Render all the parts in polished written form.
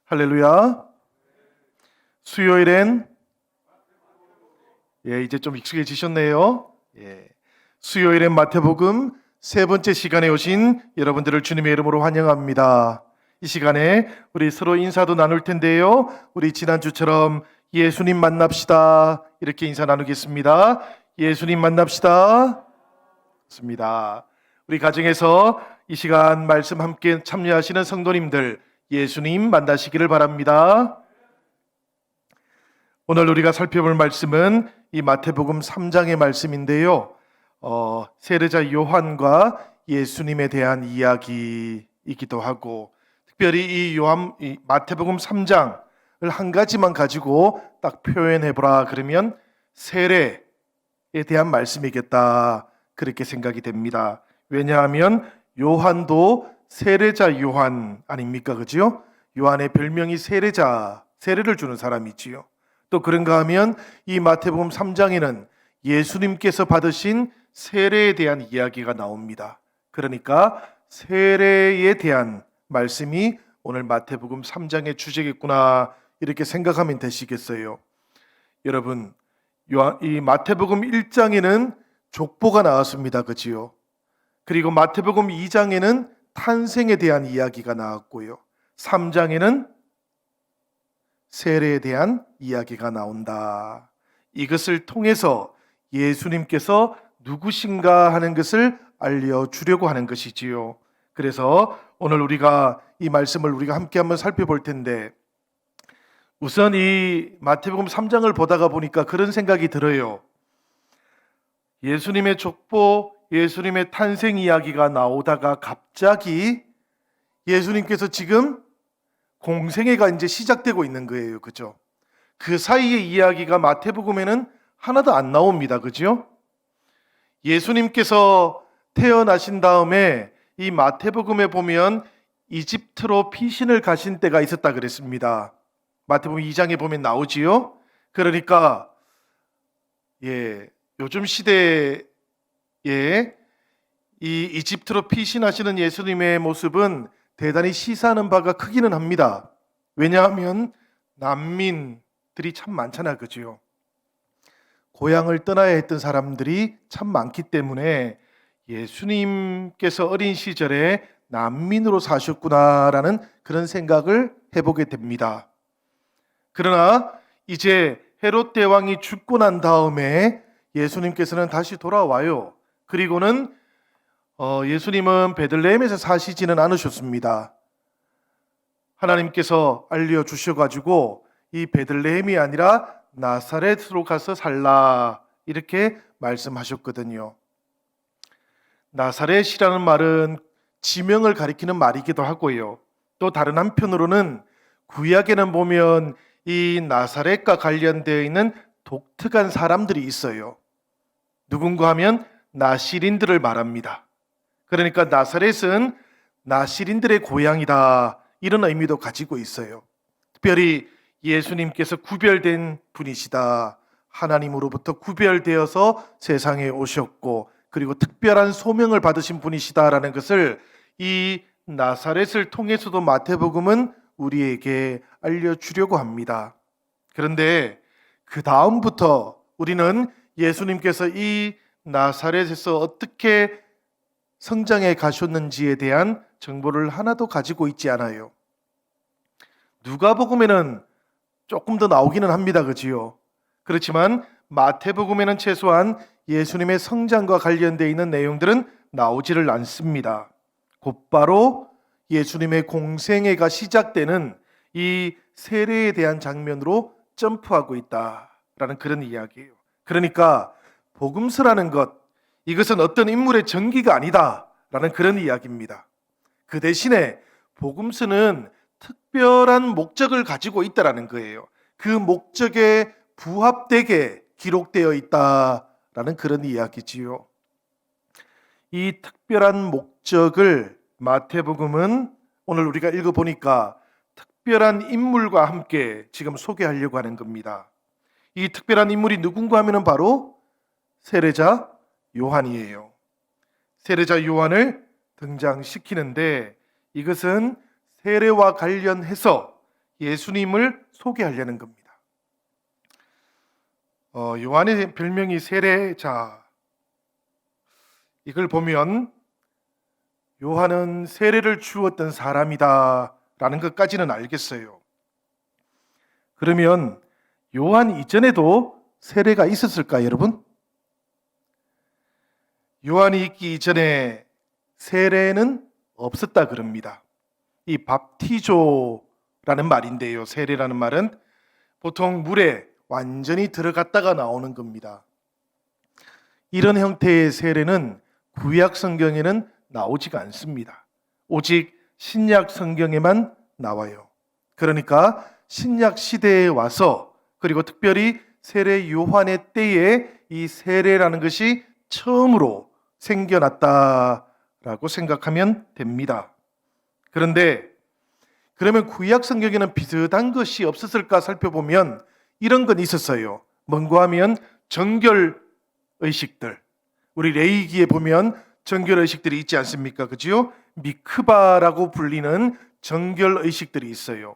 할렐루야. 수요일엔 이제 좀 익숙해지셨네요. 수요일엔 마태복음 세 번째 시간에 오신 여러분들을 주님의 이름으로 환영합니다. 이 시간에 우리 서로 인사도 나눌 텐데요. 우리 지난주처럼 예수님 만납시다 이렇게 인사 나누겠습니다. 예수님 만납시다. 좋습니다. 우리 가정에서 이 시간 말씀 함께 참여하시는 성도님들 예수님 만나시기를 바랍니다. 오늘 우리가 살펴볼 말씀은 이 마태복음 3장의 말씀인데요. 세례자 요한과 예수님에 대한 이야기이기도 하고, 특별히 이 마태복음 3장을 한 가지만 가지고 딱 표현해보라 그러면 세례에 대한 말씀이겠다 그렇게 생각이 됩니다. 왜냐하면 요한도 세례자 요한 아닙니까? 그죠? 요한의 별명이 세례자, 세례를 주는 사람이지요. 또 그런가 하면 이 마태복음 3장에는 예수님께서 받으신 세례에 대한 이야기가 나옵니다. 그러니까 세례에 대한 말씀이 오늘 마태복음 3장의 주제겠구나 이렇게 생각하면 되시겠어요. 여러분, 이 마태복음 1장에는 족보가 나왔습니다. 그지요? 그리고 마태복음 2장에는 탄생에 대한 이야기가 나왔고요. 3장에는 세례에 대한 이야기가 나온다. 이것을 통해서 예수님께서 누구신가 하는 것을 알려주려고 하는 것이지요. 그래서 오늘 우리가 이 말씀을 우리가 함께 한번 살펴볼 텐데, 우선 이 마태복음 3장을 보다가 보니까 그런 생각이 들어요. 예수님의 족보, 예수님의 탄생 이야기가 나오다가 갑자기 예수님께서 지금 공생애가 이제 시작되고 있는 거예요. 그죠? 그 사이의 이야기가 마태복음에는 하나도 안 나옵니다. 그죠? 예수님께서 태어나신 다음에 이 마태복음에 보면 이집트로 피신을 가신 때가 있었다 그랬습니다. 마태복음 2장에 보면 나오지요. 그러니까 요즘 시대에 이 이집트로 피신하시는 예수님의 모습은 대단히 시사하는 바가 크기는 합니다. 왜냐하면 난민들이 참 많잖아요. 그죠? 고향을 떠나야 했던 사람들이 참 많기 때문에 예수님께서 어린 시절에 난민으로 사셨구나라는 그런 생각을 해보게 됩니다. 그러나 이제 헤롯 대왕이 죽고 난 다음에 예수님께서는 다시 돌아와요. 그리고는 예수님은 베들레헴에서 사시지는 않으셨습니다. 하나님께서 알려주셔가지고 이 베들레헴이 아니라 나사렛으로 가서 살라 이렇게 말씀하셨거든요. 나사렛이라는 말은 지명을 가리키는 말이기도 하고요. 또 다른 한편으로는 구약에는 보면 이 나사렛과 관련되어 있는 독특한 사람들이 있어요. 누군가 하면 나시린들을 말합니다. 그러니까 나사렛은 나시린들의 고향이다 이런 의미도 가지고 있어요. 특별히 예수님께서 구별된 분이시다. 하나님으로부터 구별되어서 세상에 오셨고 그리고 특별한 소명을 받으신 분이시다라는 것을 이 나사렛을 통해서도 마태복음은 우리에게 알려주려고 합니다. 그런데 그 다음부터 우리는 예수님께서 이 나사렛에서 어떻게 성장해 가셨는지에 대한 정보를 하나도 가지고 있지 않아요. 누가복음에는 조금 더 나오기는 합니다. 그지요? 그렇지만 마태복음에는 최소한 예수님의 성장과 관련되어 있는 내용들은 나오지를 않습니다. 곧바로 예수님의 공생애가 시작되는 이 세례에 대한 장면으로 점프하고 있다라는 그런 이야기예요. 그러니까 복음서라는 것, 이것은 어떤 인물의 전기가 아니다라는 그런 이야기입니다. 그 대신에 복음서는 특별한 목적을 가지고 있다라는 거예요. 그 목적에 부합되게 기록되어 있다라는 그런 이야기지요. 이 특별한 목적을 마태복음은 오늘 우리가 읽어보니까 특별한 인물과 함께 지금 소개하려고 하는 겁니다. 이 특별한 인물이 누군가 하면 바로 세례자 요한이에요. 세례자 요한을 등장시키는데 이것은 세례와 관련해서 예수님을 소개하려는 겁니다. 요한의 별명이 세례자. 이걸 보면 요한은 세례를 주었던 사람이다 라는 것까지는 알겠어요. 그러면 요한 이전에도 세례가 있었을까, 여러분? 요한이 있기 이전에 세례는 없었다 그럽니다. 이 밥티조라는 말인데요, 세례라는 말은 보통 물에 완전히 들어갔다가 나오는 겁니다. 이런 형태의 세례는 구약 성경에는 나오지가 않습니다. 오직 신약 성경에만 나와요. 그러니까 신약 시대에 와서, 그리고 특별히 세례 요한의 때에 이 세례라는 것이 처음으로 생겨났다라고 생각하면 됩니다. 그런데 그러면 구약 성경에는 비슷한 것이 없었을까 살펴보면 이런 건 있었어요. 뭔가 하면 정결 의식들, 우리 레위기에 보면 정결 의식들이 있지 않습니까? 그죠? 미크바라고 불리는 정결 의식들이 있어요.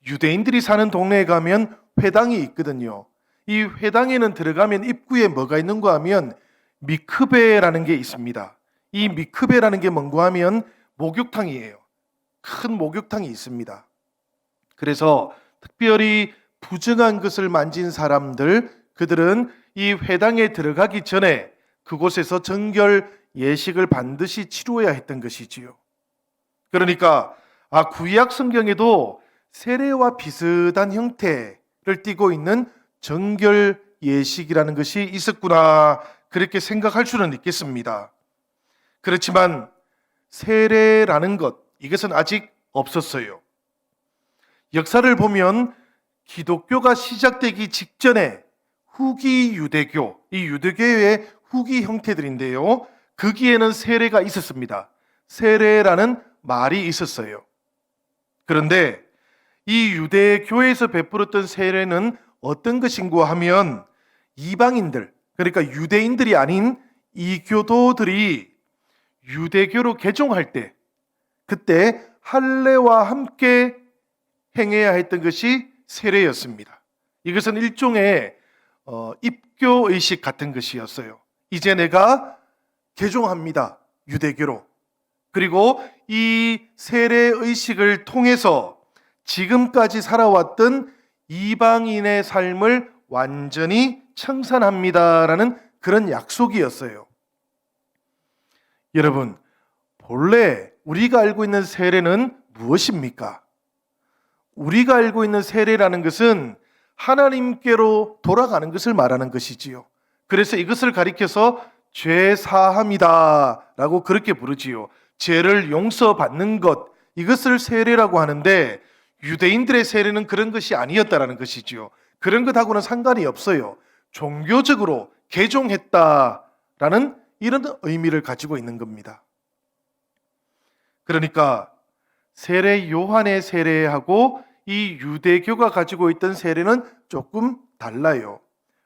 유대인들이 사는 동네에 가면 회당이 있거든요. 이 회당에는 들어가면 입구에 뭐가 있는가 하면 미크베라는 게 있습니다. 이 미크베라는 게 뭔가 하면 목욕탕이에요. 큰 목욕탕이 있습니다. 그래서 특별히 부정한 것을 만진 사람들, 그들은 이 회당에 들어가기 전에 그곳에서 정결 예식을 반드시 치루어야 했던 것이지요. 그러니까 구약 성경에도 세례와 비슷한 형태를 띠고 있는 정결 예식이라는 것이 있었구나, 그렇게 생각할 수는 있겠습니다. 그렇지만 세례라는 것, 이것은 아직 없었어요. 역사를 보면 기독교가 시작되기 직전에 후기 유대교, 이 유대교의 후기 형태들인데요, 거기에는 세례가 있었습니다. 세례라는 말이 있었어요. 그런데 이 유대교에서 베풀었던 세례는 어떤 것인가 하면 이방인들, 그러니까 유대인들이 아닌 이교도들이 유대교로 개종할 때, 그때 할례와 함께 행해야 했던 것이 세례였습니다. 이것은 일종의 입교 의식 같은 것이었어요. 이제 내가 개종합니다, 유대교로. 그리고 이 세례 의식을 통해서 지금까지 살아왔던 이방인의 삶을 완전히 청산합니다라는 그런 약속이었어요. 여러분, 본래 우리가 알고 있는 세례는 무엇입니까? 우리가 알고 있는 세례라는 것은 하나님께로 돌아가는 것을 말하는 것이지요. 그래서 이것을 가리켜서 죄 사함이다 라고 그렇게 부르지요. 죄를 용서받는 것, 이것을 세례라고 하는데 유대인들의 세례는 그런 것이 아니었다라는 것이지요. 그런 것하고는 상관이 없어요. 종교적으로 개종했다라는 이런 의미를 가지고 있는 겁니다. 그러니까 세례 요한의 세례하고 이 유대교가 가지고 있던 세례는 조금 달라요.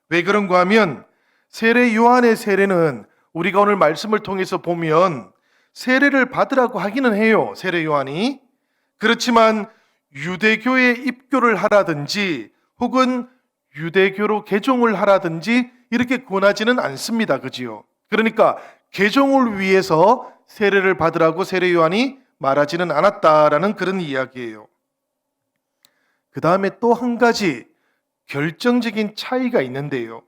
왜 그런가 하면 세례 요한의 세례는 우리가 오늘 말씀을 통해서 보면 세례를 받으라고 하기는 해요, 세례 요한이. 그렇지만 유대교에 입교를 하라든지 혹은 유대교로 개종을 하라든지 이렇게 권하지는 않습니다. 그지요? 그러니까 개종을 위해서 세례를 받으라고 세례 요한이 말하지는 않았다라는 그런 이야기예요. 그 다음에 또 한 가지 결정적인 차이가 있는데요.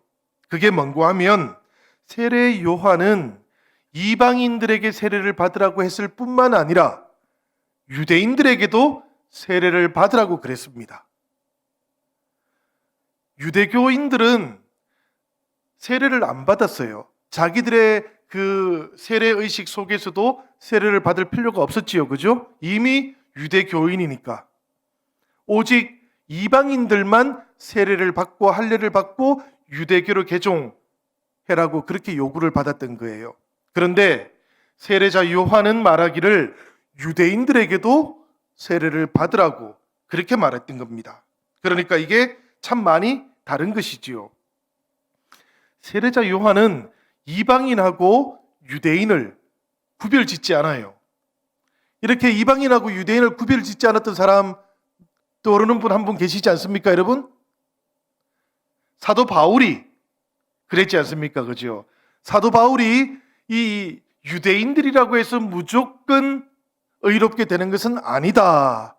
그게 뭔가 하면 세례 요한은 이방인들에게 세례를 받으라고 했을 뿐만 아니라 유대인들에게도 세례를 받으라고 그랬습니다. 유대교인들은 세례를 안 받았어요. 자기들의 그 세례 의식 속에서도 세례를 받을 필요가 없었지요. 그죠? 이미 유대교인이니까. 오직 이방인들만 세례를 받고 할례를 받고 유대교로 개종해라고 그렇게 요구를 받았던 거예요. 그런데 세례자 요한은 말하기를 유대인들에게도 세례를 받으라고 그렇게 말했던 겁니다. 그러니까 이게 참 많이 다른 것이지요. 세례자 요한은 이방인하고 유대인을 구별짓지 않아요. 이렇게 이방인하고 유대인을 구별짓지 않았던 사람 떠오르는 분 한 분 계시지 않습니까, 여러분? 사도 바울이 그랬지 않습니까? 그죠? 사도 바울이 이 유대인들이라고 해서 무조건 의롭게 되는 것은 아니다.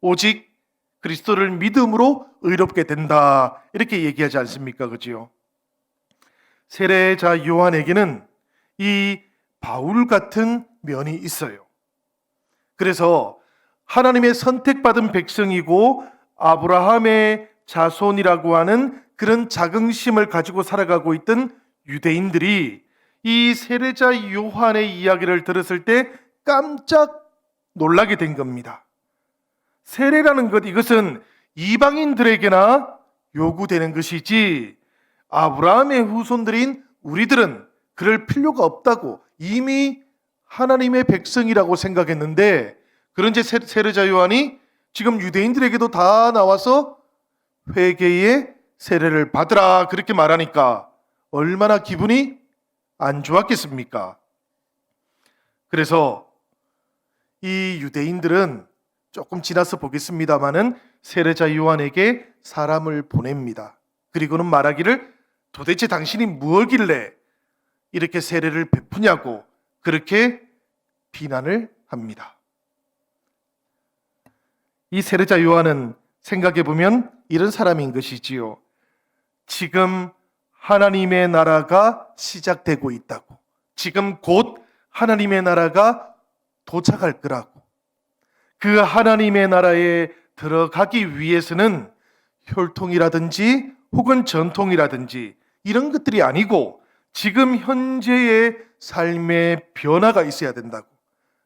오직 그리스도를 믿음으로 의롭게 된다. 이렇게 얘기하지 않습니까? 그죠? 세례자 요한에게는 이 바울 같은 면이 있어요. 그래서 하나님의 선택받은 백성이고 아브라함의 자손이라고 하는 그런 자긍심을 가지고 살아가고 있던 유대인들이 이 세례자 요한의 이야기를 들었을 때 깜짝 놀라게 된 겁니다. 세례라는 것, 이것은 이방인들에게나 요구되는 것이지 아브라함의 후손들인 우리들은 그럴 필요가 없다고 이미 하나님의 백성이라고 생각했는데, 그런데 세례자 요한이 지금 유대인들에게도 다 나와서 회개의 세례를 받으라 그렇게 말하니까 얼마나 기분이 안 좋았겠습니까? 그래서 이 유대인들은 조금 지나서 보겠습니다마는 세례자 요한에게 사람을 보냅니다. 그리고는 말하기를 도대체 당신이 무엇길래 이렇게 세례를 베푸냐고 그렇게 비난을 합니다. 이 세례자 요한은 생각해 보면 이런 사람인 것이지요. 지금 하나님의 나라가 시작되고 있다고, 지금 곧 하나님의 나라가 도착할 거라고, 그 하나님의 나라에 들어가기 위해서는 혈통이라든지 혹은 전통이라든지 이런 것들이 아니고 지금 현재의 삶의 변화가 있어야 된다고,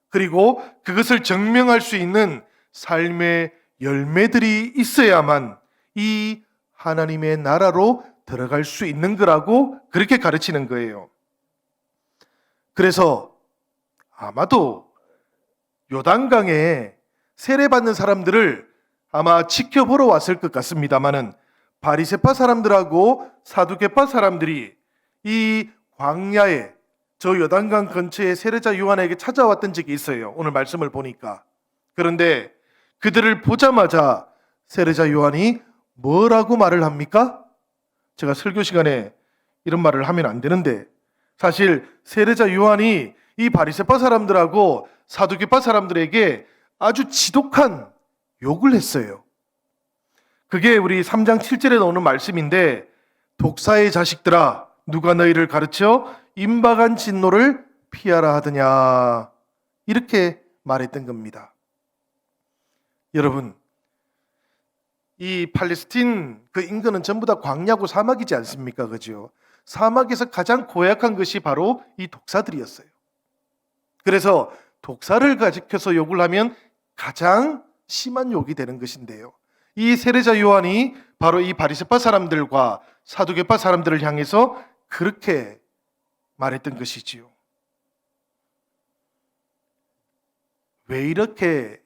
그리고 그것을 증명할 수 있는 삶의 열매들이 있어야만 이 하나님의 나라로 들어갈 수 있는 거라고 그렇게 가르치는 거예요. 그래서 아마도 요단강에 세례받는 사람들을 아마 지켜보러 왔을 것 같습니다마는 바리새파 사람들하고 사두개파 사람들이 이 광야에 저 요단강 근처에 세례자 요한에게 찾아왔던 적이 있어요. 오늘 말씀을 보니까. 그런데 그들을 보자마자 세례자 요한이 뭐라고 말을 합니까? 제가 설교 시간에 이런 말을 하면 안 되는데, 사실 세례자 요한이 이 바리새파 사람들하고 사두개파 사람들에게 아주 지독한 욕을 했어요. 그게 우리 3장 7절에 나오는 말씀인데, 독사의 자식들아 누가 너희를 가르쳐 임박한 진노를 피하라 하더냐, 이렇게 말했던 겁니다. 여러분, 이 팔레스틴 그 인근은 전부 다 광야고 사막이지 않습니까? 그죠? 사막에서 가장 고약한 것이 바로 이 독사들이었어요. 그래서 독사를 가리켜서 욕을 하면 가장 심한 욕이 되는 것인데요, 이 세례자 요한이 바로 이 바리새파 사람들과 사두개파 사람들을 향해서 그렇게 말했던 것이지요. 왜 이렇게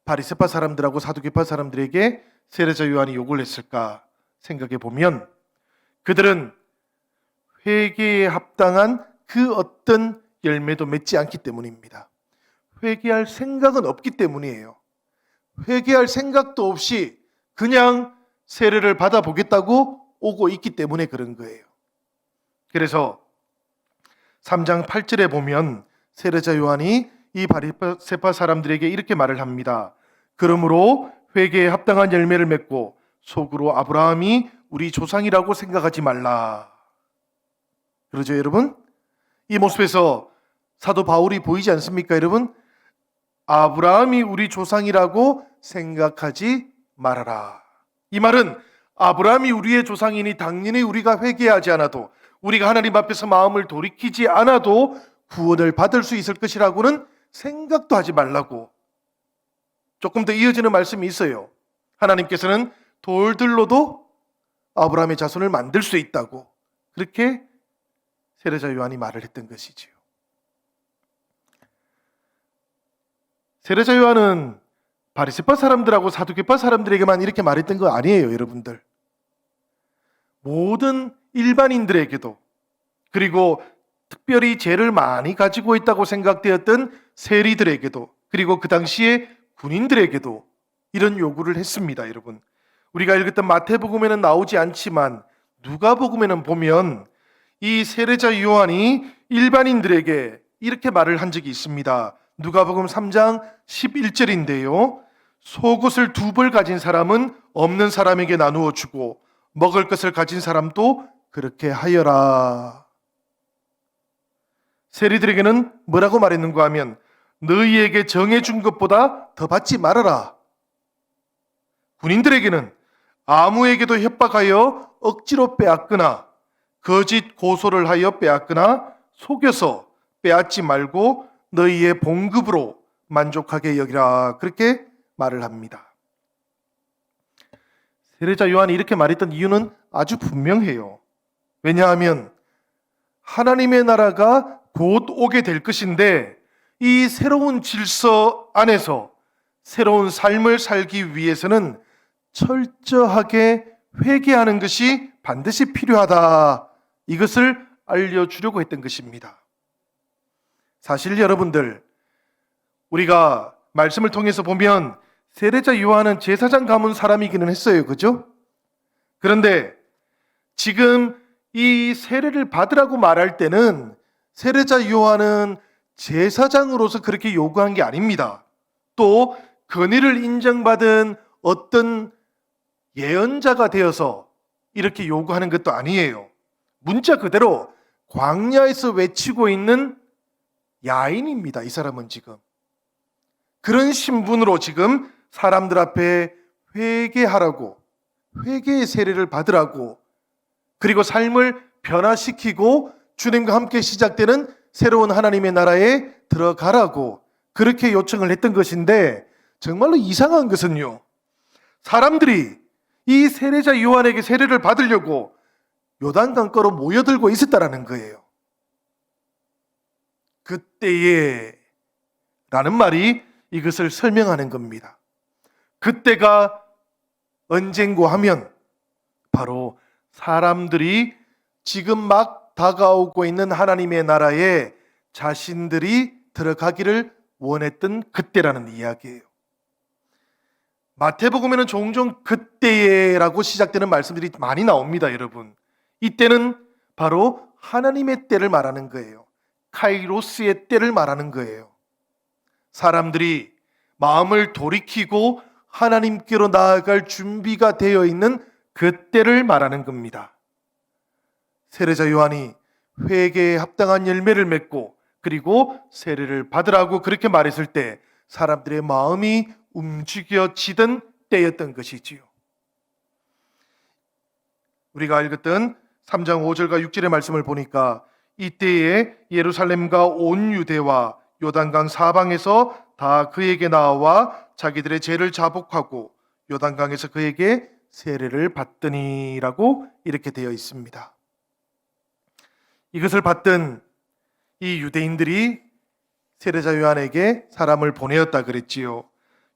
바리새파 사람들하고 사두개파 사람들에게 세례자 요한이 욕을 했을까 생각해 보면, 그들은 회개에 합당한 그 어떤 열매도 맺지 않기 때문입니다. 회개할 생각은 없기 때문이에요. 회개할 생각도 없이 그냥 세례를 받아보겠다고 오고 있기 때문에 그런 거예요. 그래서 3장 8절에 보면 세례자 요한이 이 바리새파 사람들에게 이렇게 말을 합니다. 그러므로 회개에 합당한 열매를 맺고 속으로 아브라함이 우리 조상이라고 생각하지 말라. 그러죠, 여러분? 이 모습에서 사도 바울이 보이지 않습니까, 여러분? 아브라함이 우리 조상이라고 생각하지 말아라. 이 말은 아브라함이 우리의 조상이니 당연히 우리가 회개하지 않아도, 우리가 하나님 앞에서 마음을 돌이키지 않아도 구원을 받을 수 있을 것이라고는 생각도 하지 말라고. 조금 더 이어지는 말씀이 있어요. 하나님께서는 돌들로도 아브라함의 자손을 만들 수 있다고, 그렇게 세례자 요한이 말을 했던 것이지요. 세례자 요한은 바리새파 사람들하고 사두개파 사람들에게만 이렇게 말했던 거 아니에요, 여러분들. 모든 일반인들에게도, 그리고 특별히 죄를 많이 가지고 있다고 생각되었던 세리들에게도, 그리고 그 당시에 군인들에게도 이런 요구를 했습니다. 여러분, 우리가 읽었던 마태복음에는 나오지 않지만 누가복음에는 보면 이 세례자 요한이 일반인들에게 이렇게 말을 한 적이 있습니다. 누가복음 3장 11절인데요. 속옷을 2벌 가진 사람은 없는 사람에게 나누어 주고 먹을 것을 가진 사람도 그렇게 하여라. 세리들에게는 뭐라고 말했는가 하면 너희에게 정해준 것보다 더 받지 말아라. 군인들에게는 아무에게도 협박하여 억지로 빼앗거나 거짓 고소를 하여 빼앗거나 속여서 빼앗지 말고 너희의 봉급으로 만족하게 여기라. 그렇게 말을 합니다. 세례자 요한이 이렇게 말했던 이유는 아주 분명해요. 왜냐하면 하나님의 나라가 곧 오게 될 것인데 이 새로운 질서 안에서 새로운 삶을 살기 위해서는 철저하게 회개하는 것이 반드시 필요하다. 이것을 알려주려고 했던 것입니다. 사실 여러분들, 우리가 말씀을 통해서 보면 세례자 요한은 제사장 가문 사람이기는 했어요. 그죠? 그런데 지금 이 세례를 받으라고 말할 때는 세례자 요한은 제사장으로서 그렇게 요구한 게 아닙니다. 또 권위를 인정받은 어떤 예언자가 되어서 이렇게 요구하는 것도 아니에요. 문자 그대로 광야에서 외치고 있는 야인입니다. 이 사람은 지금 그런 신분으로 지금 사람들 앞에 회개하라고, 회개의 세례를 받으라고, 그리고 삶을 변화시키고 주님과 함께 시작되는 새로운 하나님의 나라에 들어가라고 그렇게 요청을 했던 것인데, 정말로 이상한 것은요, 사람들이 이 세례자 요한에게 세례를 받으려고 요단강가로 모여들고 있었다라는 거예요. 그때에 라는 말이 이것을 설명하는 겁니다. 그때가 언젠고 하면 바로 사람들이 지금 막 다가오고 있는 하나님의 나라에 자신들이 들어가기를 원했던 그때라는 이야기예요. 마태복음에는 종종 그때라고 시작되는 말씀들이 많이 나옵니다, 여러분. 이때는 바로 하나님의 때를 말하는 거예요. 카이로스의 때를 말하는 거예요. 사람들이 마음을 돌이키고 하나님께로 나아갈 준비가 되어 있는 그때를 말하는 겁니다. 세례자 요한이 회개에 합당한 열매를 맺고 그리고 세례를 받으라고 그렇게 말했을 때 사람들의 마음이 움직여지던 때였던 것이지요. 우리가 읽었던 3장 5절과 6절의 말씀을 보니까 이때에 예루살렘과 온 유대와 요단강 사방에서 다 그에게 나와 자기들의 죄를 자복하고 요단강에서 그에게 세례를 받더니라고 이렇게 되어 있습니다. 이것을 받던 이 유대인들이 세례자 요한에게 사람을 보내었다 그랬지요.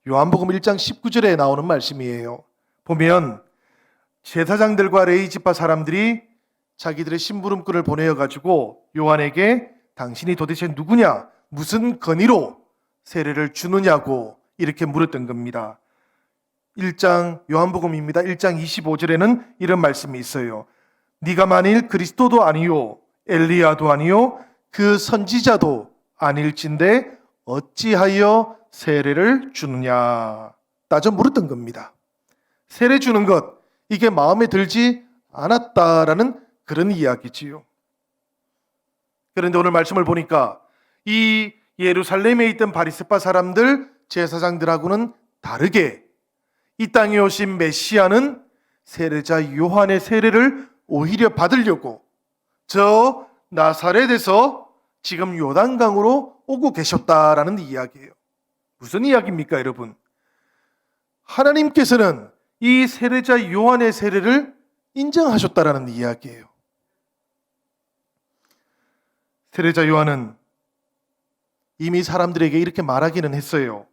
요한복음 1장 19절에 나오는 말씀이에요. 보면 제사장들과 레위 지파 사람들이 자기들의 심부름꾼을 보내어가지고 요한에게 당신이 도대체 누구냐, 무슨 권위로 세례를 주느냐고 이렇게 물었던 겁니다. 1장 요한복음입니다. 1장 25절에는 이런 말씀이 있어요. 네가 만일 그리스도도 아니요 엘리야도 아니요 그 선지자도 아닐진데 어찌하여 세례를 주느냐 따져 물었던 겁니다. 세례 주는 것, 이게 마음에 들지 않았다라는 그런 이야기지요. 그런데 오늘 말씀을 보니까 이 예루살렘에 있던 바리새파 사람들, 제사장들하고는 다르게 이 땅에 오신 메시아는 세례자 요한의 세례를 오히려 받으려고 저 나사렛에서 지금 요단강으로 오고 계셨다라는 이야기예요. 무슨 이야기입니까, 여러분? 하나님께서는 이 세례자 요한의 세례를 인정하셨다라는 이야기예요. 세례자 요한은 이미 사람들에게 이렇게 말하기는 했어요.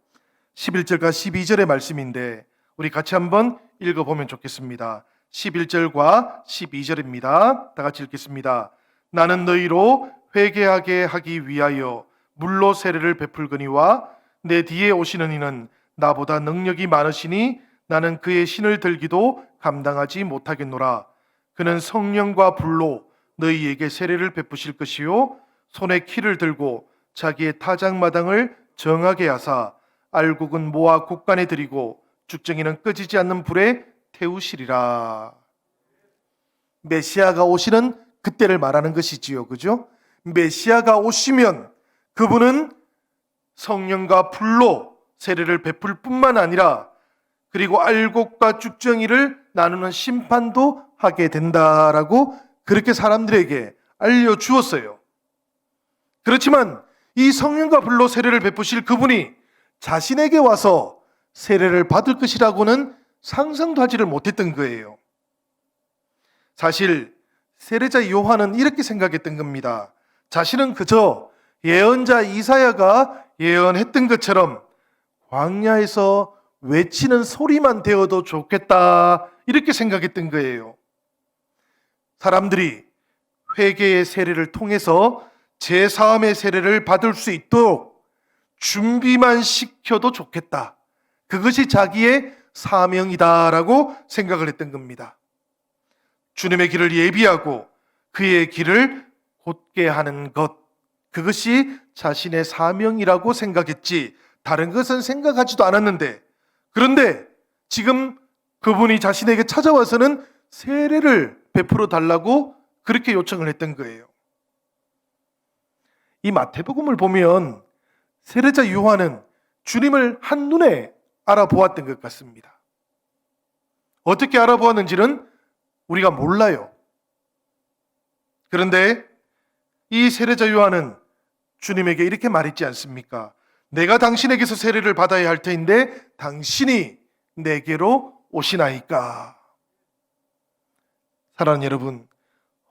11절과 12절의 말씀인데 우리 같이 한번 읽어보면 좋겠습니다. 11절과 12절입니다. 다 같이 읽겠습니다. 나는 너희로 회개하게 하기 위하여 물로 세례를 베풀거니와 내 뒤에 오시는 이는 나보다 능력이 많으시니 나는 그의 신을 들기도 감당하지 못하겠노라. 그는 성령과 불로 너희에게 세례를 베푸실 것이요 손에 키를 들고 자기의 타작마당을 정하게 하사 알곡은 모아 곡간에 들이고 쭉정이는 꺼지지 않는 불에 태우시리라. 메시아가 오시는 그때를 말하는 것이지요. 그죠? 메시아가 오시면 그분은 성령과 불로 세례를 베풀 뿐만 아니라 그리고 알곡과 쭉정이를 나누는 심판도 하게 된다라고 그렇게 사람들에게 알려주었어요. 그렇지만 이 성령과 불로 세례를 베푸실 그분이 자신에게 와서 세례를 받을 것이라고는 상상도 하지를 못했던 거예요. 사실 세례자 요한은 이렇게 생각했던 겁니다. 자신은 그저 예언자 이사야가 예언했던 것처럼 광야에서 외치는 소리만 되어도 좋겠다 이렇게 생각했던 거예요. 사람들이 회개의 세례를 통해서 제사함의 세례를 받을 수 있도록 준비만 시켜도 좋겠다. 그것이 자기의 사명이다라고 생각을 했던 겁니다. 주님의 길을 예비하고 그의 길을 곧게 하는 것, 그것이 자신의 사명이라고 생각했지 다른 것은 생각하지도 않았는데, 그런데 지금 그분이 자신에게 찾아와서는 세례를 베풀어 달라고 그렇게 요청을 했던 거예요. 이 마태복음을 보면 세례자 요한은 주님을 한눈에 알아보았던 것 같습니다. 어떻게 알아보았는지는 우리가 몰라요. 그런데 이 세례자 요한은 주님에게 이렇게 말했지 않습니까? 내가 당신에게서 세례를 받아야 할 터인데 당신이 내게로 오시나이까? 사랑하는 여러분,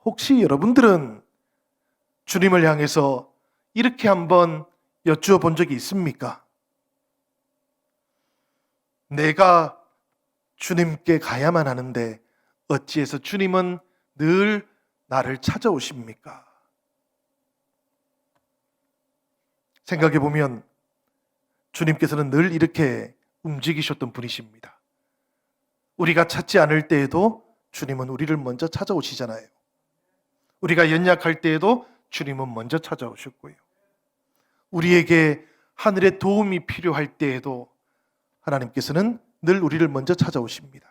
혹시 여러분들은 주님을 향해서 이렇게 한번 여쭈어 본 적이 있습니까? 내가 주님께 가야만 하는데 어찌해서 주님은 늘 나를 찾아오십니까? 생각해 보면 주님께서는 늘 이렇게 움직이셨던 분이십니다. 우리가 찾지 않을 때에도 주님은 우리를 먼저 찾아오시잖아요. 우리가 연약할 때에도 주님은 먼저 찾아오셨고요. 우리에게 하늘의 도움이 필요할 때에도 하나님께서는 늘 우리를 먼저 찾아오십니다.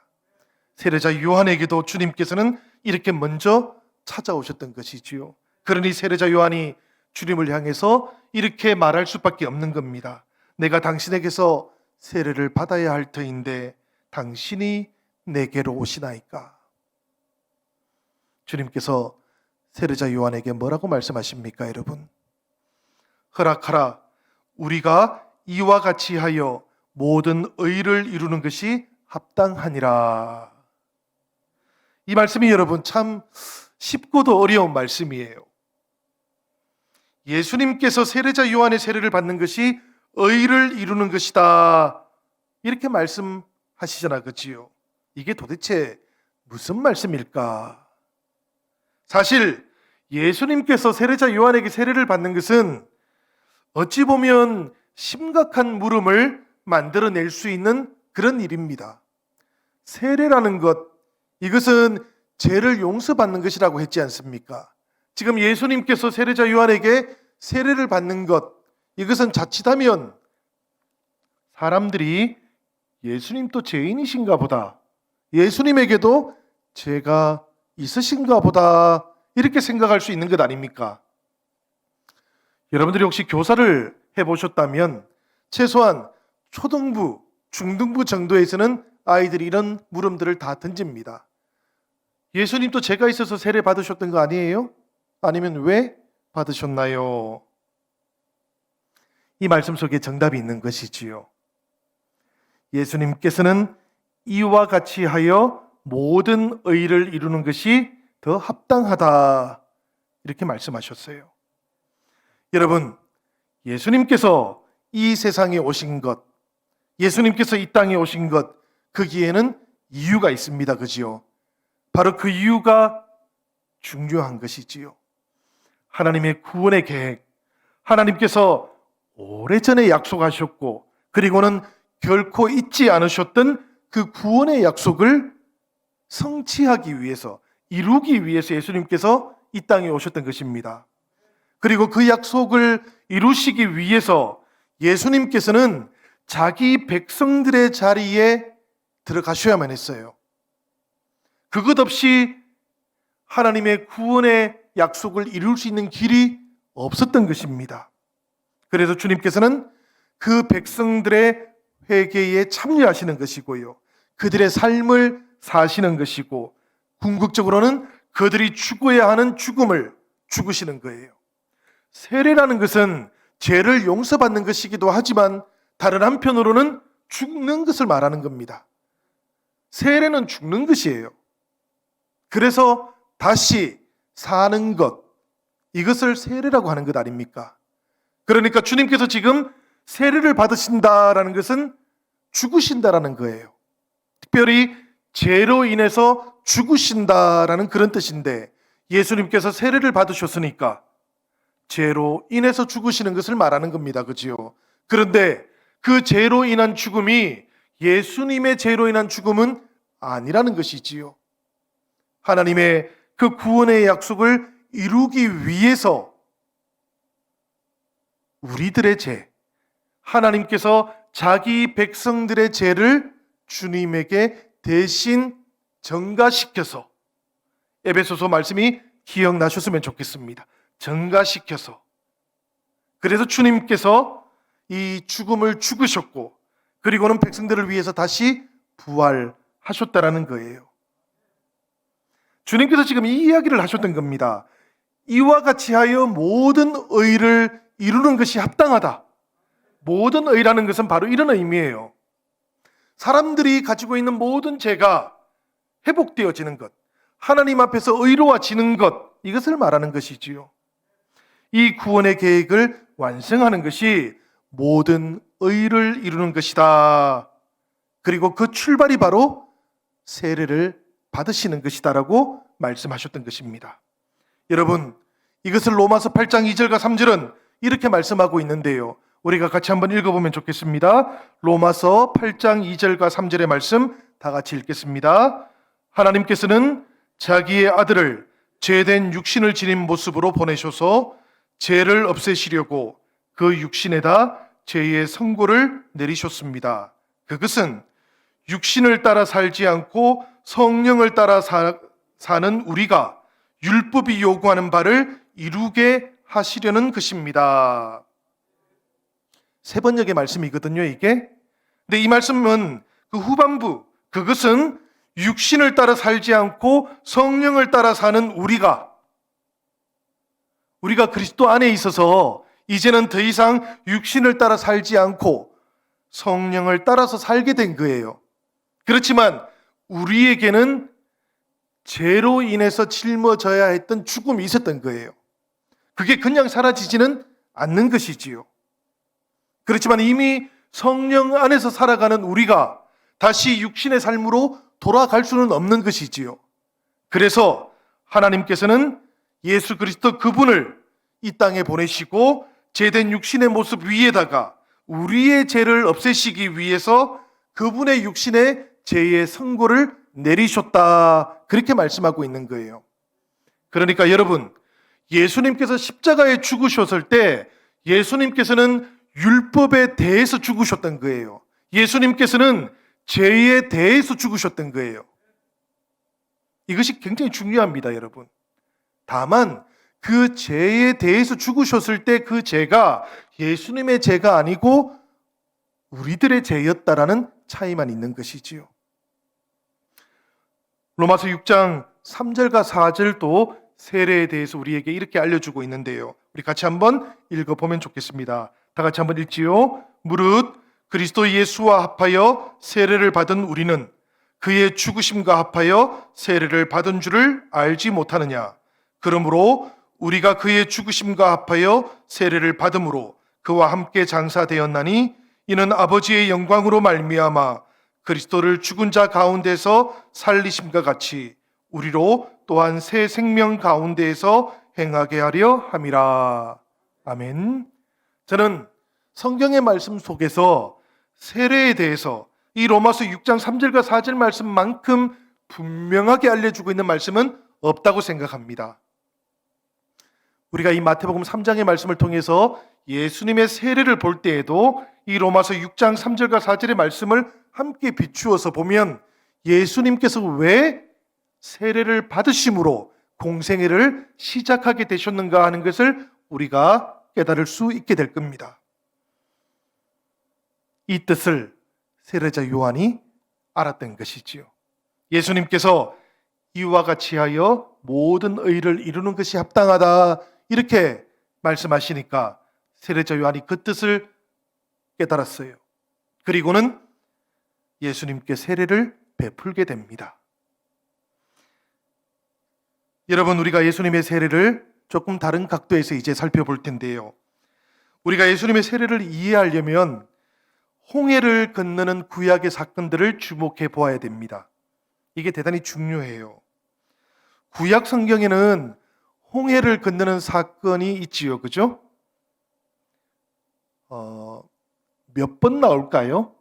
세례자 요한에게도 주님께서는 이렇게 먼저 찾아오셨던 것이지요. 그러니 세례자 요한이 주님을 향해서 이렇게 말할 수밖에 없는 겁니다. 내가 당신에게서 세례를 받아야 할 터인데 당신이 내게로 오시나이까? 주님께서 세례자 요한에게 뭐라고 말씀하십니까, 여러분? 허락하라. 우리가 이와 같이 하여 모든 의를 이루는 것이 합당하니라. 이 말씀이 여러분 참 쉽고도 어려운 말씀이에요. 예수님께서 세례자 요한의 세례를 받는 것이 의를 이루는 것이다 이렇게 말씀하시잖아, 그치요? 이게 도대체 무슨 말씀일까? 사실 예수님께서 세례자 요한에게 세례를 받는 것은 어찌 보면 심각한 물음을 만들어낼 수 있는 그런 일입니다. 세례라는 것, 이것은 죄를 용서받는 것이라고 했지 않습니까? 지금 예수님께서 세례자 요한에게 세례를 받는 것, 이것은 자칫하면 사람들이 예수님도 죄인이신가 보다, 예수님에게도 죄가 있으신가 보다 이렇게 생각할 수 있는 것 아닙니까? 여러분들이 혹시 교사를 해보셨다면 최소한 초등부, 중등부 정도에서는 아이들이 이런 물음들을 다 던집니다. 예수님도 죄가 있어서 세례 받으셨던 거 아니에요? 아니면 왜 받으셨나요? 이 말씀 속에 정답이 있는 것이지요. 예수님께서는 이와 같이 하여 모든 의를 이루는 것이 더 합당하다 이렇게 말씀하셨어요. 여러분, 예수님께서 이 세상에 오신 것, 예수님께서 이 땅에 오신 것, 거기에는 이유가 있습니다. 그지요? 바로 그 이유가 중요한 것이지요. 하나님의 구원의 계획, 하나님께서 오래전에 약속하셨고 그리고는 결코 잊지 않으셨던 그 구원의 약속을 성취하기 위해서, 이루기 위해서 예수님께서 이 땅에 오셨던 것입니다. 그리고 그 약속을 이루시기 위해서 예수님께서는 자기 백성들의 자리에 들어가셔야만 했어요. 그것 없이 하나님의 구원의 약속을 이룰 수 있는 길이 없었던 것입니다. 그래서 주님께서는 그 백성들의 회개에 참여하시는 것이고요, 그들의 삶을 사시는 것이고, 궁극적으로는 그들이 죽어야 하는 죽음을 죽으시는 거예요. 세례라는 것은 죄를 용서받는 것이기도 하지만 다른 한편으로는 죽는 것을 말하는 겁니다. 세례는 죽는 것이에요. 그래서 다시 사는 것, 이것을 세례라고 하는 것 아닙니까? 그러니까 주님께서 지금 세례를 받으신다라는 것은 죽으신다라는 거예요. 특별히 죄로 인해서 죽으신다라는 그런 뜻인데, 예수님께서 세례를 받으셨으니까 죄로 인해서 죽으시는 것을 말하는 겁니다. 그지요? 그런데 그 죄로 인한 죽음이 예수님의 죄로 인한 죽음은 아니라는 것이지요. 하나님의 그 구원의 약속을 이루기 위해서 우리들의 죄, 하나님께서 자기 백성들의 죄를 주님에게 대신 전가시켜서, 에베소서 말씀이 기억나셨으면 좋겠습니다. 전가시켜서, 그래서 주님께서 이 죽음을 죽으셨고, 그리고는 백성들을 위해서 다시 부활하셨다라는 거예요. 주님께서 지금 이 이야기를 하셨던 겁니다. 이와 같이 하여 모든 의를 이루는 것이 합당하다. 모든 의라는 것은 바로 이런 의미예요. 사람들이 가지고 있는 모든 죄가 회복되어지는 것, 하나님 앞에서 의로워지는 것, 이것을 말하는 것이지요. 이 구원의 계획을 완성하는 것이 모든 의를 이루는 것이다. 그리고 그 출발이 바로 세례를 받으시는 것이다라고 말씀하셨던 것입니다. 여러분, 이것을 로마서 8장 2절과 3절은 이렇게 말씀하고 있는데요, 우리가 같이 한번 읽어보면 좋겠습니다. 로마서 8장 2절과 3절의 말씀 다 같이 읽겠습니다. 하나님께서는 자기의 아들을 죄된 육신을 지닌 모습으로 보내셔서 죄를 없애시려고 그 육신에다 죄의 선고를 내리셨습니다. 그것은 육신을 따라 살지 않고 성령을 따라 사는 우리가 율법이 요구하는 바를 이루게 하시려는 것입니다. 세 번역의 말씀이거든요, 이게. 근데 이 말씀은 그 후반부, 그것은 육신을 따라 살지 않고 성령을 따라 사는 우리가 그리스도 안에 있어서 이제는 더 이상 육신을 따라 살지 않고 성령을 따라서 살게 된 거예요. 그렇지만 우리에게는 죄로 인해서 짊어져야 했던 죽음이 있었던 거예요. 그게 그냥 사라지지는 않는 것이지요. 그렇지만 이미 성령 안에서 살아가는 우리가 다시 육신의 삶으로 돌아갈 수는 없는 것이지요. 그래서 하나님께서는 예수 그리스도 그분을 이 땅에 보내시고 죄된 육신의 모습 위에다가 우리의 죄를 없애시기 위해서 그분의 육신의 죄의 선고를 내리셨다, 그렇게 말씀하고 있는 거예요. 그러니까 여러분, 예수님께서 십자가에 죽으셨을 때 예수님께서는 율법에 대해서 죽으셨던 거예요. 예수님께서는 죄에 대해서 죽으셨던 거예요. 이것이 굉장히 중요합니다, 여러분. 다만 그 죄에 대해서 죽으셨을 때 그 죄가 예수님의 죄가 아니고 우리들의 죄였다라는 차이만 있는 것이지요. 로마서 6장 3절과 4절도 세례에 대해서 우리에게 이렇게 알려주고 있는데요, 우리 같이 한번 읽어보면 좋겠습니다. 다 같이 한번 읽지요. 무릇 그리스도 예수와 합하여 세례를 받은 우리는 그의 죽으심과 합하여 세례를 받은 줄을 알지 못하느냐. 그러므로 우리가 그의 죽으심과 합하여 세례를 받음으로 그와 함께 장사되었나니 이는 아버지의 영광으로 말미암아 그리스도를 죽은 자 가운데서 살리심과 같이 우리로 또한 새 생명 가운데에서 행하게 하려 함이라. 아멘. 저는 성경의 말씀 속에서 세례에 대해서 이 로마서 6장 3절과 4절 말씀만큼 분명하게 알려주고 있는 말씀은 없다고 생각합니다. 우리가 이 마태복음 3장의 말씀을 통해서 예수님의 세례를 볼 때에도 이 로마서 6장 3절과 4절의 말씀을 함께 비추어서 보면 예수님께서 왜 세례를 받으심으로 공생애를 시작하게 되셨는가 하는 것을 우리가 깨달을 수 있게 될 겁니다. 이 뜻을 세례자 요한이 알았던 것이지요. 예수님께서 이와 같이 하여 모든 의를 이루는 것이 합당하다 이렇게 말씀하시니까 세례자 요한이 그 뜻을 깨달았어요. 그리고는 예수님께 세례를 베풀게 됩니다. 여러분, 우리가 예수님의 세례를 조금 다른 각도에서 이제 살펴볼 텐데요. 우리가 예수님의 세례를 이해하려면 홍해를 건너는 구약의 사건들을 주목해 보아야 됩니다. 이게 대단히 중요해요. 구약 성경에는 홍해를 건너는 사건이 있지요, 그죠? 몇 번 나올까요?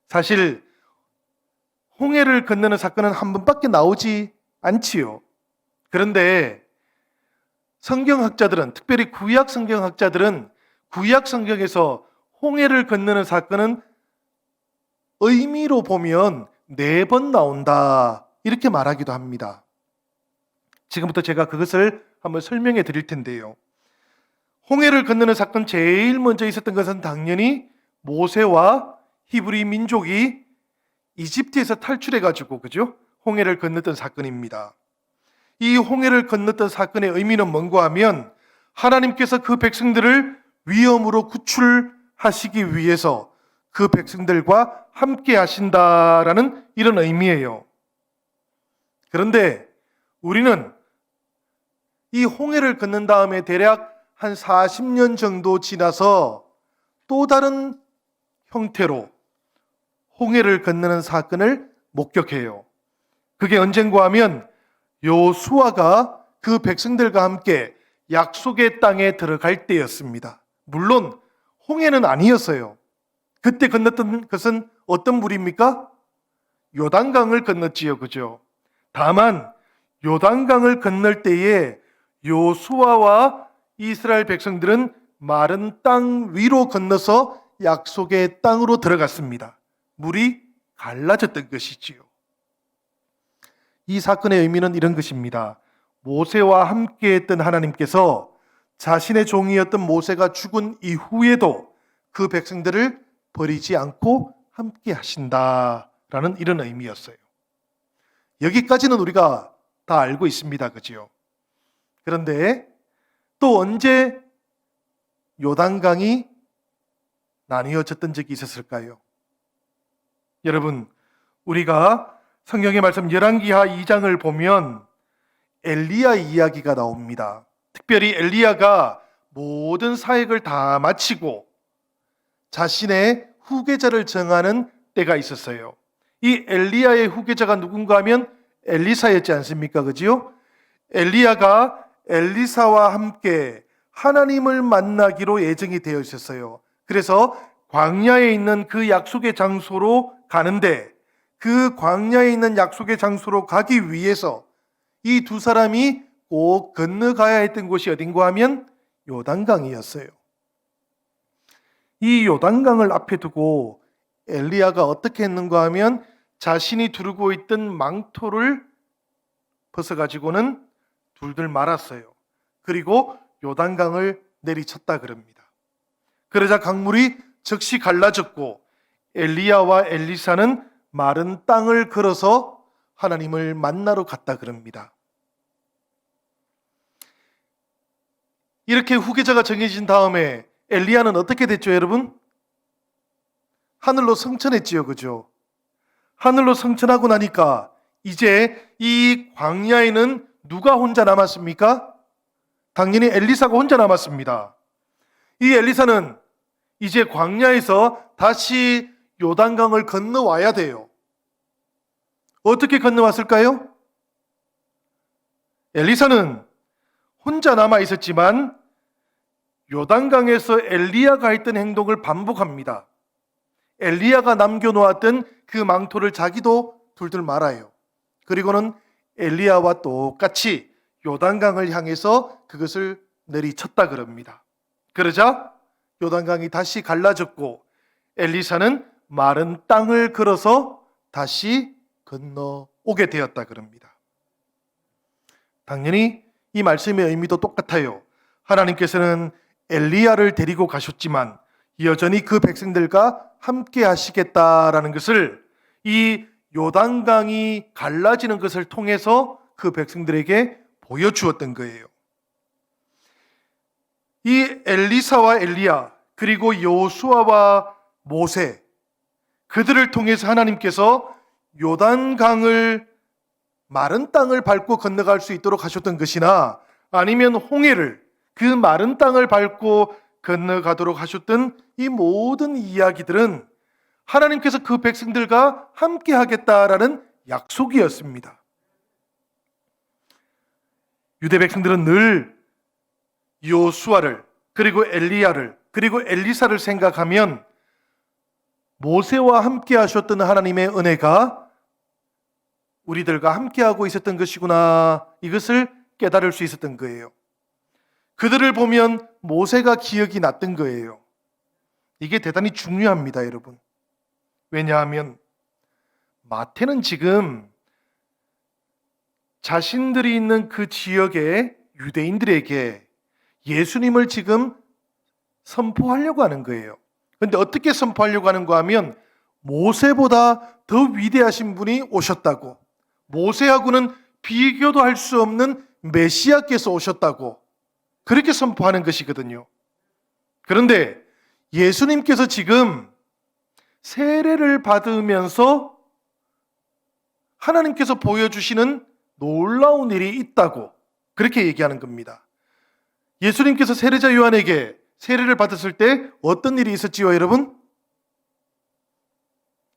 사실 홍해를 건너는 사건은 한 번밖에 나오지 않지요. 그런데 성경학자들은, 특별히 구약 성경학자들은 구약 성경에서 홍해를 건너는 사건은 의미로 보면 4번 나온다 이렇게 말하기도 합니다. 지금부터 제가 그것을 한번 설명해 드릴 텐데요. 홍해를 건너는 사건 제일 먼저 있었던 것은 당연히 모세와 히브리 민족이 이집트에서 탈출해가지고, 그죠? 홍해를 건넜던 사건입니다. 이 홍해를 건넜던 사건의 의미는 뭔가 하면 하나님께서 그 백성들을 위험으로 구출하시기 위해서 그 백성들과 함께 하신다라는 이런 의미예요. 그런데 우리는 이 홍해를 건넌 다음에 대략 한 40년 정도 지나서 또 다른 형태로 홍해를 건너는 사건을 목격해요. 그게 언젠가 하면 여호수아가 그 백성들과 함께 약속의 땅에 들어갈 때였습니다. 물론 홍해는 아니었어요. 그때 건넜던 것은 어떤 물입니까? 요단강을 건넜지요, 그죠? 다만 요단강을 건널 때에 여호수아와 이스라엘 백성들은 마른 땅 위로 건너서 약속의 땅으로 들어갔습니다. 물이 갈라졌던 것이지요. 이 사건의 의미는 이런 것입니다. 모세와 함께했던 하나님께서 자신의 종이었던 모세가 죽은 이후에도 그 백성들을 버리지 않고 함께 하신다라는 이런 의미였어요. 여기까지는 우리가 다 알고 있습니다. 그죠? 그런데 또 언제 요단강이 나뉘어졌던 적이 있었을까요? 여러분, 우리가 성경의 말씀 열왕기하 2장을 보면 엘리야 이야기가 나옵니다. 특별히 엘리야가 모든 사역을 다 마치고 자신의 후계자를 정하는 때가 있었어요. 이 엘리야의 후계자가 누군가 하면 엘리사였지 않습니까? 그지요? 엘리야가 엘리사와 함께 하나님을 만나기로 예정이 되어 있었어요. 그래서 광야에 있는 그 약속의 장소로 가는데 그 광야에 있는 약속의 장소로 가기 위해서 이 두 사람이 꼭 건너가야 했던 곳이 어딘가 하면 요단강이었어요. 이 요단강을 앞에 두고 엘리야가 어떻게 했는가 하면 자신이 두르고 있던 망토를 벗어가지고는 둘둘 말았어요. 그리고 요단강을 내리쳤다 그럽니다. 그러자 강물이 즉시 갈라졌고 엘리야와 엘리사는 마른 땅을 걸어서 하나님을 만나러 갔다 그럽니다. 이렇게 후계자가 정해진 다음에 엘리야는 어떻게 됐죠, 여러분? 하늘로 승천했지요, 그죠? 하늘로 승천하고 나니까 이제 이 광야에는 누가 혼자 남았습니까? 당연히 엘리사가 혼자 남았습니다. 이 엘리사는 이제 광야에서 다시 요단강을 건너와야 돼요. 어떻게 건너왔을까요? 엘리사는 혼자 남아 있었지만 요단강에서 엘리야가 했던 행동을 반복합니다. 엘리야가 남겨놓았던 그 망토를 자기도 둘둘 말아요. 그리고는 엘리야와 똑같이 요단강을 향해서 그것을 내리쳤다 그럽니다. 그러자 요단강이 다시 갈라졌고 엘리사는 마른 땅을 걸어서 다시 건너오게 되었다 그럽니다. 당연히 이 말씀의 의미도 똑같아요. 하나님께서는 엘리야를 데리고 가셨지만 여전히 그 백성들과 함께 하시겠다라는 것을 이 요단강이 갈라지는 것을 통해서 그 백성들에게 보여주었던 거예요. 이 엘리사와 엘리야 그리고 여호수아와 모세, 그들을 통해서 하나님께서 요단강을 마른 땅을 밟고 건너갈 수 있도록 하셨던 것이나 아니면 홍해를 그 마른 땅을 밟고 건너가도록 하셨던 이 모든 이야기들은 하나님께서 그 백성들과 함께 하겠다라는 약속이었습니다. 유대 백성들은 늘 여호수아를 그리고 엘리야를 그리고 엘리사를 생각하면 모세와 함께 하셨던 하나님의 은혜가 우리들과 함께하고 있었던 것이구나, 이것을 깨달을 수 있었던 거예요. 그들을 보면 모세가 기억이 났던 거예요. 이게 대단히 중요합니다, 여러분. 왜냐하면 마태는 지금 자신들이 있는 그 지역의 유대인들에게 예수님을 지금 선포하려고 하는 거예요. 그런데 어떻게 선포하려고 하는가 하면 모세보다 더 위대하신 분이 오셨다고, 모세하고는 비교도 할 수 없는 메시아께서 오셨다고 그렇게 선포하는 것이거든요. 그런데 예수님께서 지금 세례를 받으면서 하나님께서 보여주시는 놀라운 일이 있다고 그렇게 얘기하는 겁니다. 예수님께서 세례자 요한에게 세례를 받았을 때 어떤 일이 있었지요, 여러분?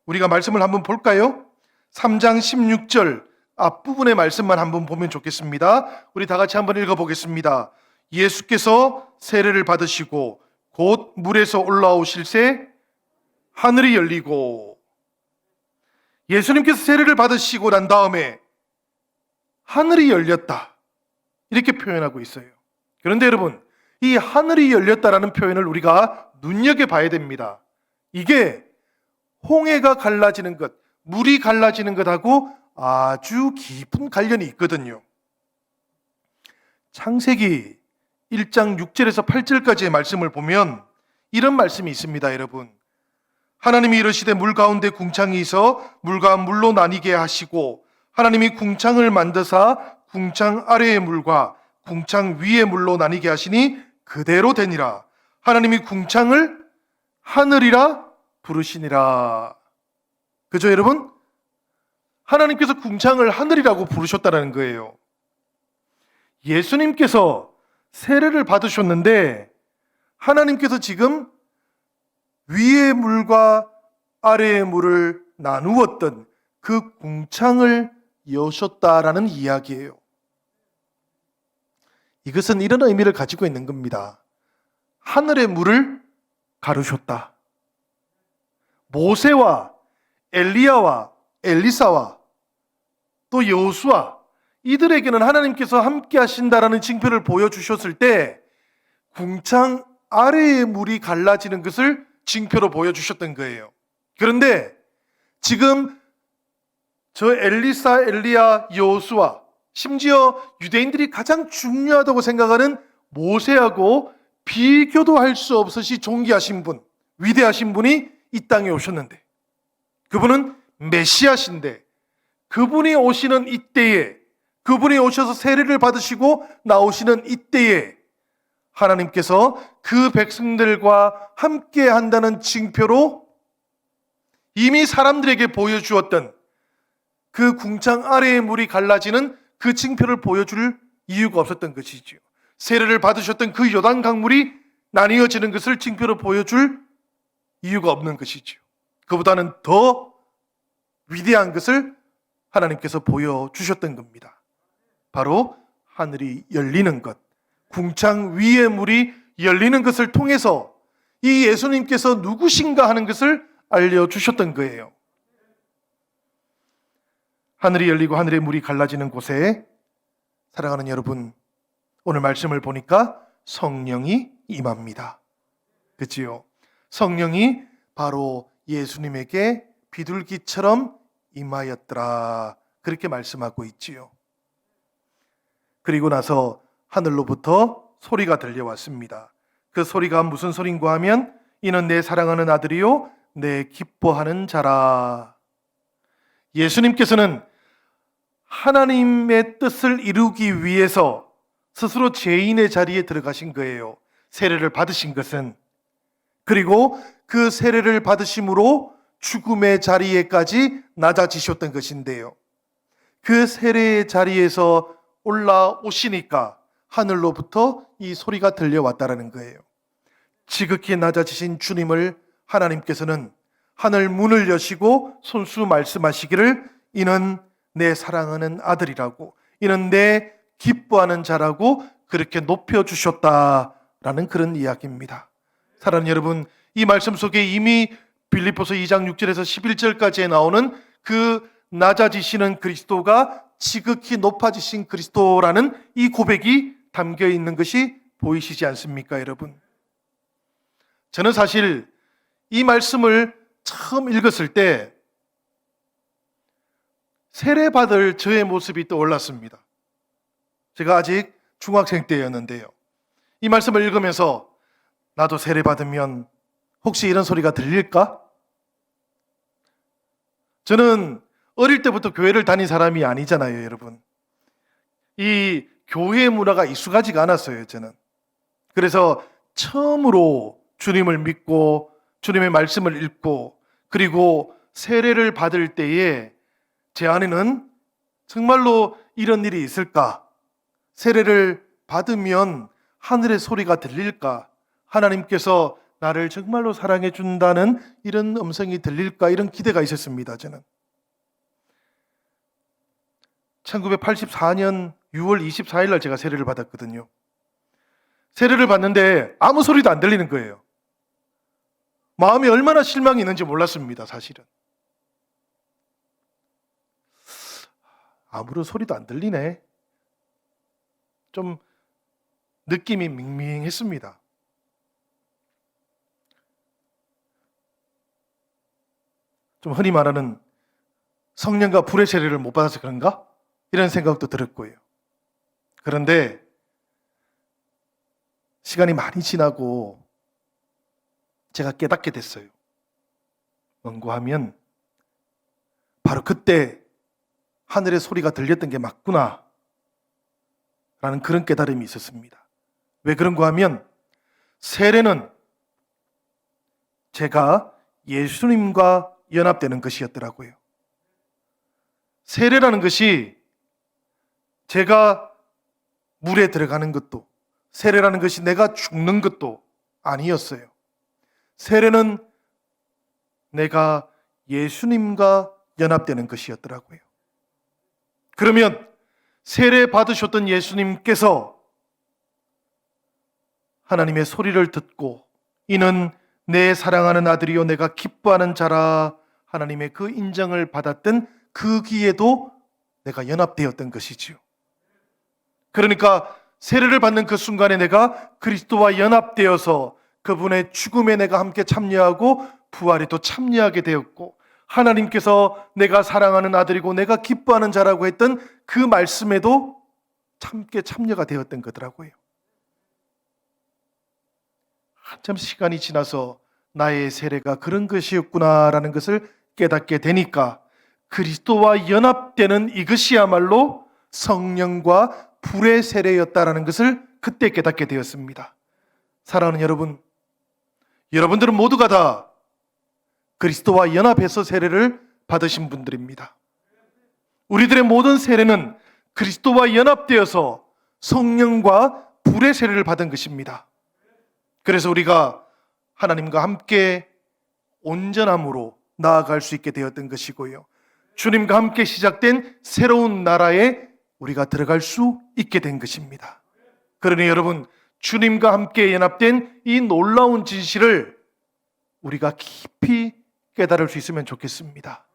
우리가 말씀을 한번 볼까요? 3장 16절 앞부분의 말씀만 한번 보면 좋겠습니다. 우리 다 같이 한번 읽어보겠습니다. 예수께서 세례를 받으시고 곧 물에서 올라오실새 하늘이 열리고, 예수님께서 세례를 받으시고 난 다음에 하늘이 열렸다, 이렇게 표현하고 있어요. 그런데 여러분, 이 하늘이 열렸다라는 표현을 우리가 눈여겨봐야 됩니다. 이게 홍해가 갈라지는 것, 물이 갈라지는 것하고 아주 깊은 관련이 있거든요. 창세기 1장 6절에서 8절까지의 말씀을 보면 이런 말씀이 있습니다, 여러분. 하나님이 이르시되 물 가운데 궁창이 있어 물과 물로 나뉘게 하시고, 하나님이 궁창을 만드사 궁창 아래의 물과 궁창 위의 물로 나뉘게 하시니 그대로 되니라. 하나님이 궁창을 하늘이라 부르시니라. 그죠, 여러분? 하나님께서 궁창을 하늘이라고 부르셨다는 거예요. 예수님께서 세례를 받으셨는데 하나님께서 지금 위의 물과 아래의 물을 나누었던 그 궁창을 여셨다라는 이야기예요. 이것은 이런 의미를 가지고 있는 겁니다. 하늘의 물을 가르셨다. 모세와 엘리야와 엘리사와 또 여호수아, 이들에게는 하나님께서 함께 하신다라는 징표를 보여주셨을 때 궁창 아래의 물이 갈라지는 것을 징표로 보여주셨던 거예요. 그런데 지금 저 엘리사, 엘리야, 여호수아, 심지어 유대인들이 가장 중요하다고 생각하는 모세하고 비교도 할 수 없으시 존귀하신 분, 위대하신 분이 이 땅에 오셨는데, 그분은 메시아신데, 그분이 오시는 이때에, 그분이 오셔서 세례를 받으시고 나오시는 이때에 하나님께서 그 백성들과 함께 한다는 징표로 이미 사람들에게 보여주었던 그 궁창 아래의 물이 갈라지는 그 징표를 보여줄 이유가 없었던 것이지요. 세례를 받으셨던 그 요단 강물이 나뉘어지는 것을 징표로 보여줄 이유가 없는 것이지요. 그보다는 더 위대한 것을 하나님께서 보여주셨던 겁니다. 바로 하늘이 열리는 것, 궁창 위의 물이 열리는 것을 통해서 이 예수님께서 누구신가 하는 것을 알려주셨던 거예요. 하늘이 열리고 하늘의 물이 갈라지는 곳에, 사랑하는 여러분, 오늘 말씀을 보니까 성령이 임합니다. 그치요? 성령이 바로 예수님에게 비둘기처럼 임하였더라, 그렇게 말씀하고 있지요. 그리고 나서 하늘로부터 소리가 들려왔습니다. 그 소리가 무슨 소린가 하면, 이는 내 사랑하는 아들이요 내 기뻐하는 자라. 예수님께서는 하나님의 뜻을 이루기 위해서 스스로 죄인의 자리에 들어가신 거예요. 세례를 받으신 것은. 그리고 그 세례를 받으심으로 죽음의 자리에까지 낮아지셨던 것인데요. 그 세례의 자리에서 올라오시니까 하늘로부터 이 소리가 들려왔다라는 거예요. 지극히 낮아지신 주님을 하나님께서는 하늘 문을 여시고 손수 말씀하시기를, 이는 내 사랑하는 아들이라고, 이는 내 기뻐하는 자라고 그렇게 높여주셨다라는 그런 이야기입니다. 사랑하는 여러분, 이 말씀 속에 이미 빌립보서 2장 6절에서 11절까지에 나오는 그 낮아지시는 그리스도가 지극히 높아지신 그리스도라는 이 고백이 담겨 있는 것이 보이시지 않습니까, 여러분? 저는 사실 이 말씀을 처음 읽었을 때 세례받을 저의 모습이 떠올랐습니다. 제가 아직 중학생 때였는데요. 이 말씀을 읽으면서 나도 세례받으면 혹시 이런 소리가 들릴까? 저는 어릴 때부터 교회를 다닌 사람이 아니잖아요, 여러분. 이 교회 문화가 익숙하지가 않았어요, 저는. 그래서 처음으로 주님을 믿고 주님의 말씀을 읽고 그리고 세례를 받을 때에 제 안에는 정말로 이런 일이 있을까? 세례를 받으면 하늘의 소리가 들릴까? 하나님께서 나를 정말로 사랑해 준다는 이런 음성이 들릴까? 이런 기대가 있었습니다, 저는. 1984년 6월 24일 날 제가 세례를 받았거든요. 세례를 받는데 아무 소리도 안 들리는 거예요. 마음이 얼마나 실망이 있는지 몰랐습니다, 사실은. 아무런 소리도 안 들리네. 좀 느낌이 밍밍했습니다. 좀 흔히 말하는 성령과 불의 세례를 못 받아서 그런가? 이런 생각도 들었고요. 그런데 시간이 많이 지나고 제가 깨닫게 됐어요. 뭔가 하면 바로 그때 하늘의 소리가 들렸던 게 맞구나 라는 그런 깨달음이 있었습니다. 왜 그런가 하면 세례는 제가 예수님과 연합되는 것이었더라고요. 세례라는 것이 제가 물에 들어가는 것도, 세례라는 것이 내가 죽는 것도 아니었어요. 세례는 내가 예수님과 연합되는 것이었더라고요. 그러면 세례 받으셨던 예수님께서 하나님의 소리를 듣고 이는 내 사랑하는 아들이요 내가 기뻐하는 자라 하나님의 그 인정을 받았던 그 기에도 내가 연합되었던 것이지요. 그러니까 세례를 받는 그 순간에 내가 그리스도와 연합되어서 그분의 죽음에 내가 함께 참여하고 부활에 또 참여하게 되었고 하나님께서 내가 사랑하는 아들이고 내가 기뻐하는 자라고 했던 그 말씀에도 함께 참여가 되었던 거더라고요. 한참 시간이 지나서 나의 세례가 그런 것이었구나라는 것을 깨닫게 되니까 그리스도와 연합되는 이것이야말로 성령과 불의 세례였다라는 것을 그때 깨닫게 되었습니다. 사랑하는 여러분, 여러분들은 모두가 다 그리스도와 연합해서 세례를 받으신 분들입니다. 우리들의 모든 세례는 그리스도와 연합되어서 성령과 불의 세례를 받은 것입니다. 그래서 우리가 하나님과 함께 온전함으로 나아갈 수 있게 되었던 것이고요. 주님과 함께 시작된 새로운 나라에 우리가 들어갈 수 있게 된 것입니다. 그러니 여러분, 주님과 함께 연합된 이 놀라운 진실을 우리가 깊이 깨달을 수 있으면 좋겠습니다.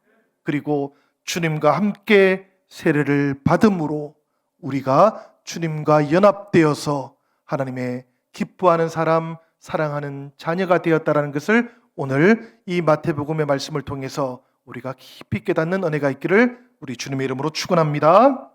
그리고 주님과 함께 세례를 받음으로 우리가 주님과 연합되어서 하나님의 기뻐하는 사람, 사랑하는 자녀가 되었다라는 것을 오늘 이 마태복음의 말씀을 통해서 우리가 깊이 깨닫는 은혜가 있기를 우리 주님의 이름으로 축원합니다.